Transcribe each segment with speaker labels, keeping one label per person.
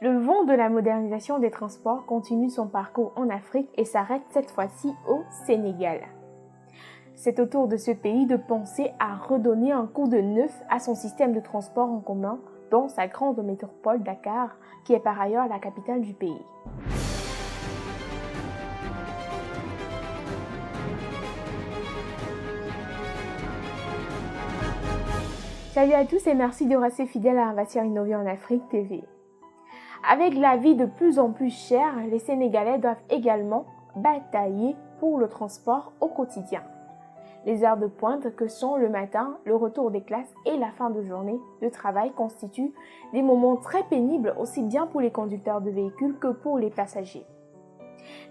Speaker 1: Le vent de la modernisation des transports continue son parcours en Afrique et s'arrête cette fois-ci au Sénégal. C'est au tour de ce pays de penser à redonner un coup de neuf à son système de transport en commun dans sa grande métropole Dakar, qui est par ailleurs la capitale du pays. Salut à tous et merci de rester fidèles à Investir Innover en Afrique TV. Avec la vie de plus en plus chère, les Sénégalais doivent également batailler pour le transport au quotidien. Les heures de pointe que sont le matin, le retour des classes et la fin de journée de travail constituent des moments très pénibles aussi bien pour les conducteurs de véhicules que pour les passagers.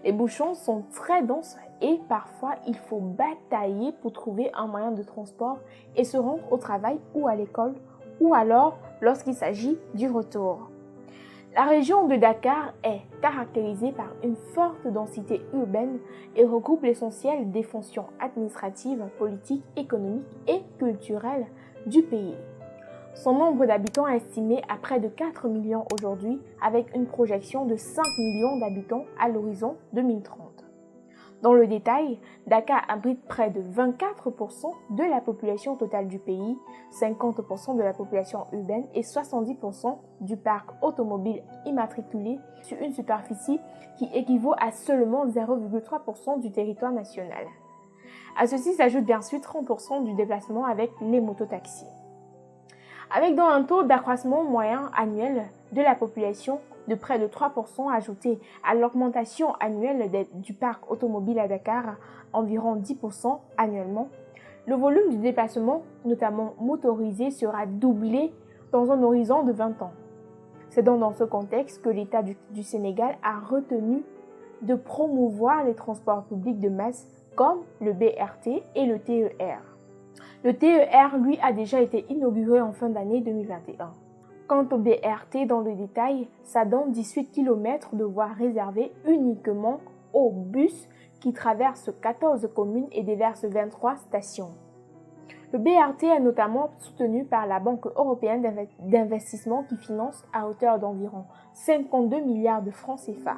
Speaker 1: Les bouchons sont très denses et parfois il faut batailler pour trouver un moyen de transport et se rendre au travail ou à l'école ou alors lorsqu'il s'agit du retour. La région de Dakar est caractérisée par une forte densité urbaine et regroupe l'essentiel des fonctions administratives, politiques, économiques et culturelles du pays. Son nombre d'habitants est estimé à près de 4 millions aujourd'hui, avec une projection de 5 millions d'habitants à l'horizon 2030. Dans le détail, Dakar abrite près de 24% de la population totale du pays, 50% de la population urbaine et 70% du parc automobile immatriculé sur une superficie qui équivaut à seulement 0,3% du territoire national. À ceci s'ajoute bien sûr 30% du déplacement avec les mototaxis. Avec donc un taux d'accroissement moyen annuel de la population de près de 3% ajouté à l'augmentation annuelle du parc automobile à Dakar, environ 10% annuellement, le volume du déplacement, notamment motorisé, sera doublé dans un horizon de 20 ans. C'est donc dans ce contexte que l'État du Sénégal a retenu de promouvoir les transports publics de masse comme le BRT et le TER. Le TER, lui, a déjà été inauguré en fin d'année 2021. Quant au BRT, dans le détail, ça donne 18 km de voies réservées uniquement aux bus qui traversent 14 communes et déversent 23 stations. Le BRT est notamment soutenu par la Banque européenne d'investissement qui finance à hauteur d'environ 52 milliards de francs CFA.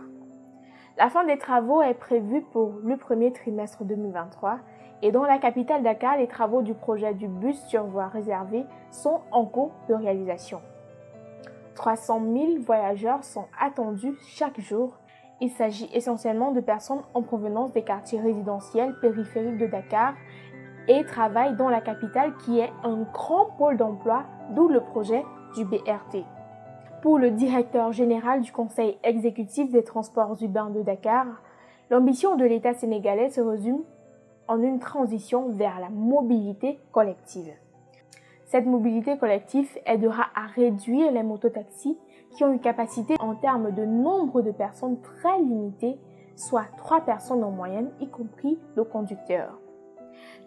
Speaker 1: La fin des travaux est prévue pour le premier trimestre 2023 et dans la capitale Dakar, les travaux du projet du bus sur voie réservée sont en cours de réalisation. 300 000 voyageurs sont attendus chaque jour. Il s'agit essentiellement de personnes en provenance des quartiers résidentiels périphériques de Dakar et travaillent dans la capitale qui est un grand pôle d'emploi, d'où le projet du BRT. Pour le directeur général du Conseil exécutif des transports urbains de Dakar, l'ambition de l'État sénégalais se résume en une transition vers la mobilité collective. Cette mobilité collective aidera à réduire les mototaxis qui ont une capacité en termes de nombre de personnes très limitée, soit 3 personnes en moyenne, y compris le conducteur.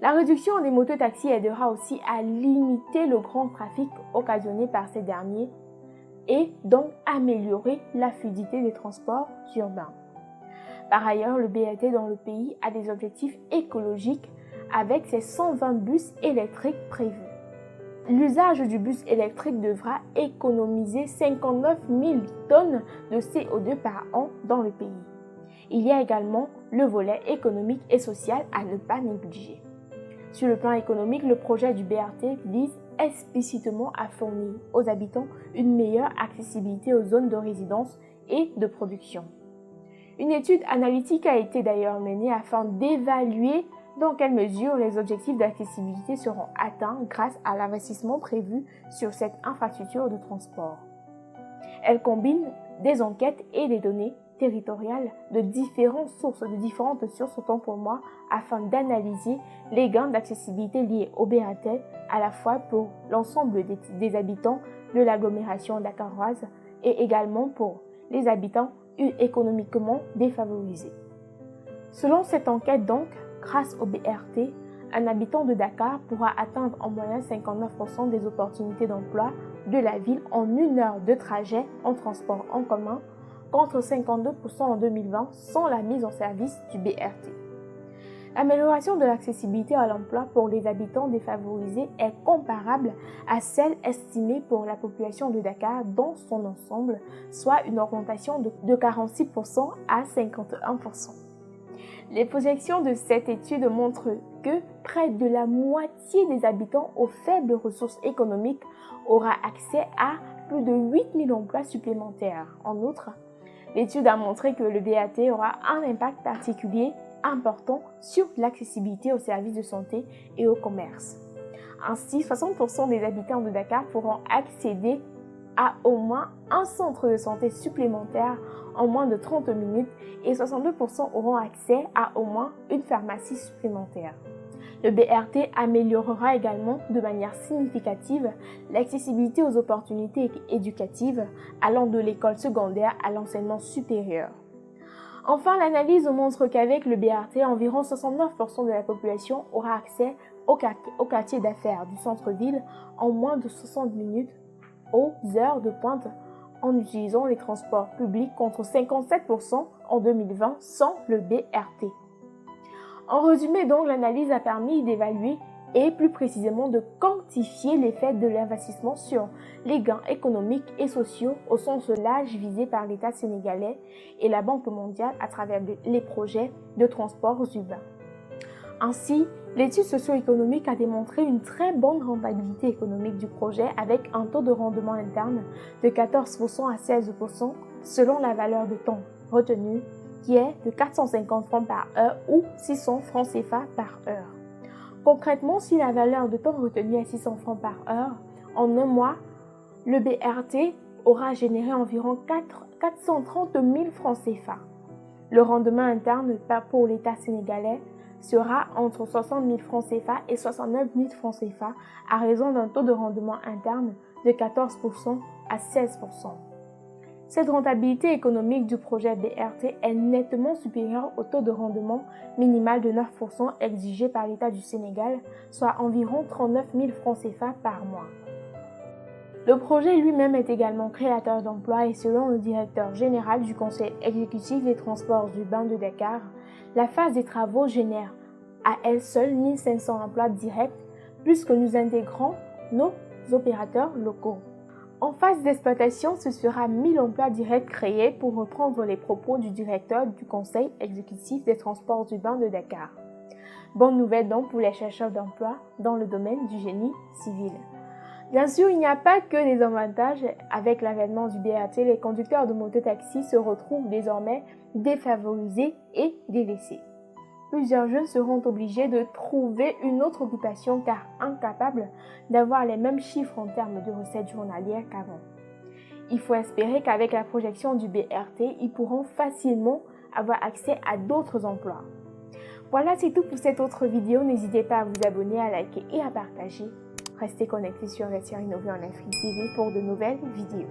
Speaker 1: La réduction des mototaxis aidera aussi à limiter le grand trafic occasionné par ces derniers et donc améliorer la fluidité des transports urbains. Par ailleurs, le BRT dans le pays a des objectifs écologiques avec ses 120 bus électriques prévus. L'usage du bus électrique devra économiser 59 000 tonnes de CO2 par an dans le pays. Il y a également le volet économique et social à ne pas négliger. Sur le plan économique, le projet du BRT vise explicitement à fournir aux habitants une meilleure accessibilité aux zones de résidence et de production. Une étude analytique a été d'ailleurs menée afin d'évaluer dans quelle mesure les objectifs d'accessibilité seront atteints grâce à l'investissement prévu sur cette infrastructure de transport. Elle combine des enquêtes et des données territoriales de différentes sources autant pour moi, afin d'analyser les gains d'accessibilité liés au BRT à la fois pour l'ensemble des habitants de l'agglomération dakaroise et également pour les habitants économiquement défavorisés. Selon cette enquête donc, grâce au BRT, un habitant de Dakar pourra atteindre en moyenne 59% des opportunités d'emploi de la ville en 1 heure de trajet en transport en commun, contre 52% en 2020 sans la mise en service du BRT. L'amélioration de l'accessibilité à l'emploi pour les habitants défavorisés est comparable à celle estimée pour la population de Dakar dans son ensemble, soit une augmentation de 46% à 51%. Les projections de cette étude montrent que près de la moitié des habitants aux faibles ressources économiques aura accès à plus de 8 000 emplois supplémentaires. En outre, l'étude a montré que le BAT aura un impact particulier important sur l'accessibilité aux services de santé et au commerce. Ainsi, 60% des habitants de Dakar pourront accéder à au moins un centre de santé supplémentaire en moins de 30 minutes et 62% auront accès à au moins une pharmacie supplémentaire. Le BRT améliorera également de manière significative l'accessibilité aux opportunités éducatives allant de l'école secondaire à l'enseignement supérieur. Enfin, l'analyse montre qu'avec le BRT, environ 69% de la population aura accès au quartier d'affaires du centre-ville en moins de 60 minutes aux heures de pointe en utilisant les transports publics contre 57% en 2020 sans le BRT. En résumé donc, l'analyse a permis d'évaluer et plus précisément de quantifier l'effet de l'investissement sur les gains économiques et sociaux au sens large visé par l'État sénégalais et la Banque mondiale à travers les projets de transports urbains. Ainsi, l'étude socio-économique a démontré une très bonne rentabilité économique du projet avec un taux de rendement interne de 14% à 16% selon la valeur de temps retenue qui est de 450 francs par heure ou 600 francs CFA par heure. Concrètement, si la valeur de temps retenue est 600 francs par heure, en un mois, le BRT aura généré environ 430 000 francs CFA. Le rendement interne pour l'État sénégalais sera entre 60 000 francs CFA et 69 000 francs CFA à raison d'un taux de rendement interne de 14% à 16%. Cette rentabilité économique du projet BRT est nettement supérieure au taux de rendement minimal de 9% exigé par l'État du Sénégal, soit environ 39 000 francs CFA par mois. Le projet lui-même est également créateur d'emplois et selon le directeur général du Conseil exécutif des transports urbains de Dakar, la phase des travaux génère à elle seule 1500 emplois directs, plus que nous intégrons nos opérateurs locaux. En phase d'exploitation, ce sera 1000 emplois directs créés pour reprendre les propos du directeur du Conseil exécutif des transports urbains de Dakar. Bonne nouvelle donc pour les chercheurs d'emploi dans le domaine du génie civil. Bien sûr, il n'y a pas que des avantages. Avec l'avènement du BRT, les conducteurs de mototaxi se retrouvent désormais défavorisés et délaissés. Plusieurs jeunes seront obligés de trouver une autre occupation car incapables d'avoir les mêmes chiffres en termes de recettes journalières qu'avant. Il faut espérer qu'avec la projection du BRT, ils pourront facilement avoir accès à d'autres emplois. Voilà, c'est tout pour cette autre vidéo. N'hésitez pas à vous abonner, à liker et à partager. Restez connectés sur Investir Innover en Afrique TV pour de nouvelles vidéos.